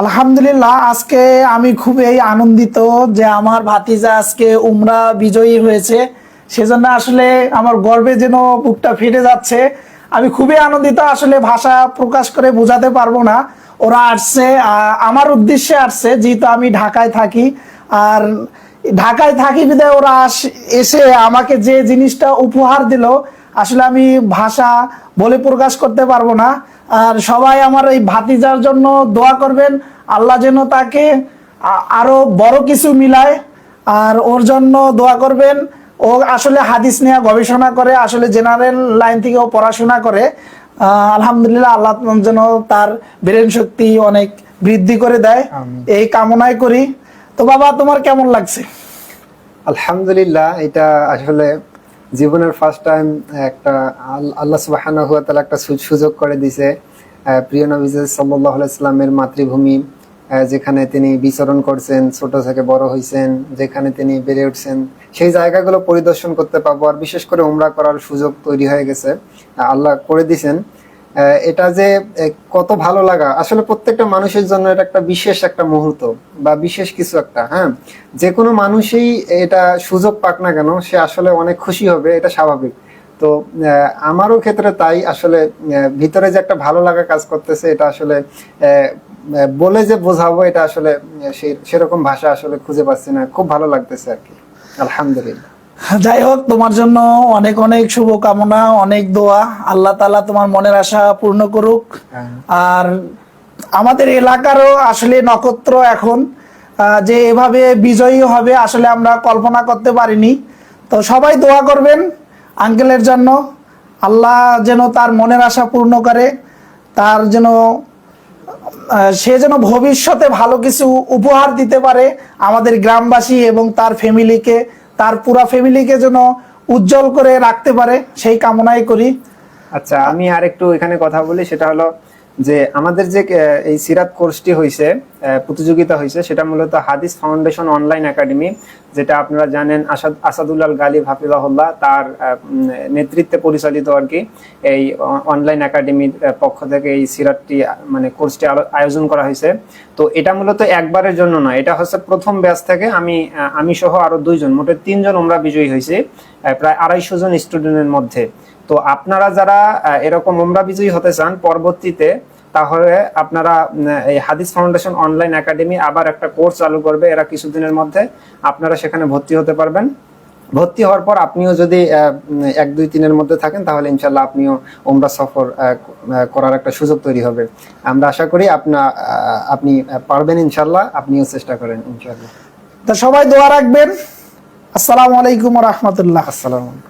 আলহামদুলিল্লাহ, আজকে আমি খুবই আনন্দিত যে আমার ভাতিজা আজকে উমরা বিজয়ী হয়েছে। সেজন্য আসলে আমার গর্বে যেন বুকটা ফেটে যাচ্ছে। আমি খুবই আনন্দিত, আসলে ভাষা প্রকাশ করে বোঝাতে পারবো না। ওরা আসছে আমার উদ্দেশ্যে আসছে, যেহেতু আমি ঢাকায় থাকি। আর ঢাকায় থাকি বিধায় ওরা এসে আমাকে যে জিনিসটা উপহার দিল, আসলে আমি ভাষা বলে প্রকাশ করতে পারবো না। আর সবাই আমার এই ভাতিজার জন্য দোয়া করবেন, আল্লাহ যেন তাকে আরো বড় কিছু মিলায়। আর ওর জন্য দোয়া করবেন। ও আসলে হাদিস নিয়ে গবেষণা করে, আসলে জেনারেল লাইন থেকে ও পড়াশোনা করে। আলহামদুলিল্লাহ, আল্লাহ যেন তার ব্রেন শক্তি অনেক বৃদ্ধি করে দেয়, এই কামনাই করি। তো বাবা, তোমার কেমন লাগছে? আলহামদুলিল্লাহ, এটা আসলে জীবনের ফার্স্ট টাইম একটা আল্লাহ সুবহানাহু ওয়া তাআলা একটা সুযোগ করে দিয়েছে। প্রিয় নবী সাল্লাল্লাহু আলাইহি সাল্লামের মাতৃভূমি, যেখানে তিনি বিচরণ করছেন, ছোট থেকে বড় হয়েছেন, যেখানে তিনি বেড়ে উঠছেন, সেই জায়গাগুলো পরিদর্শন করতে পাবো। আর বিশেষ করে উমরা করার সুযোগ তৈরি হয়ে গেছে, আল্লাহ করে দিয়েছেন। এটা যে কত ভালো লাগা, আসলে প্রত্যেকটা মানুষের জন্য এটা একটা বিশেষ একটা মুহূর্ত বা বিশেষ কিছু একটা। হ্যাঁ, যে কোনো মানুষই এটা সুযোগ পাক না কেন, সে আসলে অনেক খুশি হবে, এটা স্বাভাবিক। তো আমারও ক্ষেত্রে তাই। আসলে ভিতরে যে একটা ভালো লাগা কাজ করতেছে, এটা আসলে বলে যে বোঝাবো, এটা আসলে সেরকম ভাষা আসলে খুঁজে পাচ্ছি না। খুব ভালো লাগতেছে আর কি, আলহামদুলিল্লাহ। যাই হোক, তোমার জন্য অনেক অনেক শুভকামনা, অনেক দোয়া। আল্লাহ তাআলা তোমার মনের আশা পূর্ণ করুক। আর আমাদের এলাকারও আসলে নক্ষত্র এখন যে এভাবে বিজয়ী হবে, আসলে আমরা কল্পনা করতে পারিনি। তো সবাই দোয়া করবেন আঙ্কেলের জন্য, আল্লাহ যেন তার মনের আশা পূর্ণ করে, তার যেন সে যেন ভবিষ্যতে ভালো কিছু উপহার দিতে পারে আমাদের গ্রামবাসী এবং তার ফ্যামিলিকে, তার পুরা ফ্যামিলিকে যেন উজ্জ্বল করে রাখতে পারে, সেই কামনাই করি। আচ্ছা, আমি আর একটু এখানে কথা বলি। সেটা হলো যে আমাদের যে এই সিরাত কোর্সটি হয়েছে, প্রতিযোগিতা হয়েছে, সেটা মূলত হাদিস ফাউন্ডেশন অনলাইন একাডেমি, যেটা আপনারা জানেন আসাদুল্লাহ গালিব হাফিজাহুল্লাহ তার নেতৃত্বে পরিচালিত আর কি। এই অনলাইন একাডেমির পক্ষ থেকে এই সিরাতটি মানে কোর্সটি আয়োজন করা হয়েছে। তো এটা মূলত একবারের জন্য নয়, এটা হচ্ছে প্রথম ব্যাচ থেকে আমি সহ আরো 2 জন, মোটে 3 জন আমরা বিজয়ী হয়েছি প্রায় 250 জন স্টুডেন্টের মধ্যে। তো আপনারা যারা এরকম উমরা বিজয়ী হতে চান পরবর্তীতে, তাহলে আপনারা এই হাদিস ফাউন্ডেশন অনলাইন একাডেমি আবার একটা কোর্স চালু করবে এরা কিছুদিনের মধ্যে। আপনারা সেখানে ভর্তি হতে পারবেন। ভর্তি হওয়ার পর আপনিও যদি 1-2-3-এর মধ্যে থাকেন, তাহলে ইনশাল্লাহ আপনিও উমরা সফর করার একটা সুযোগ তৈরি হবে। আমরা আশা করি আপনি পারবেন ইনশাল্লাহ। আপনিও চেষ্টা করেন ইনশাল্লাহ। তো সবাই দোয়া রাখবেন। আসসালামু আলাইকুম ওয়া রাহমাতুল্লাহ। আসসালামু আলাইকুম।